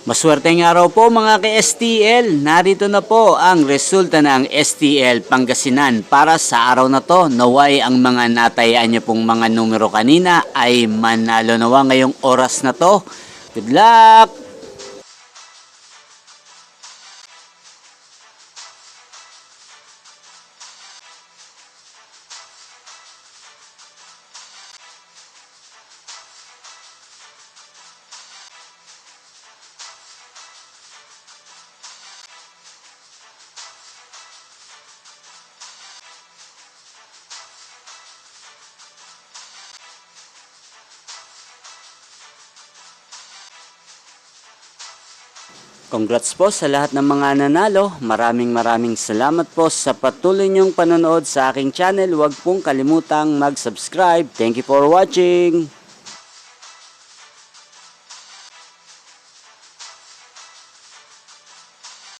Maswerteng araw po mga ka-STL. Narito na po ang resulta ng STL Pangasinan para sa araw na to. Naway ang mga natayaan niyo pong mga numero kanina ay manalo nawa ngayong oras na to. Good luck! Congrats po sa lahat ng mga nanalo. Maraming salamat po sa patuloy niyong panonood sa aking channel. Huwag pong kalimutang mag-subscribe. Thank you for watching.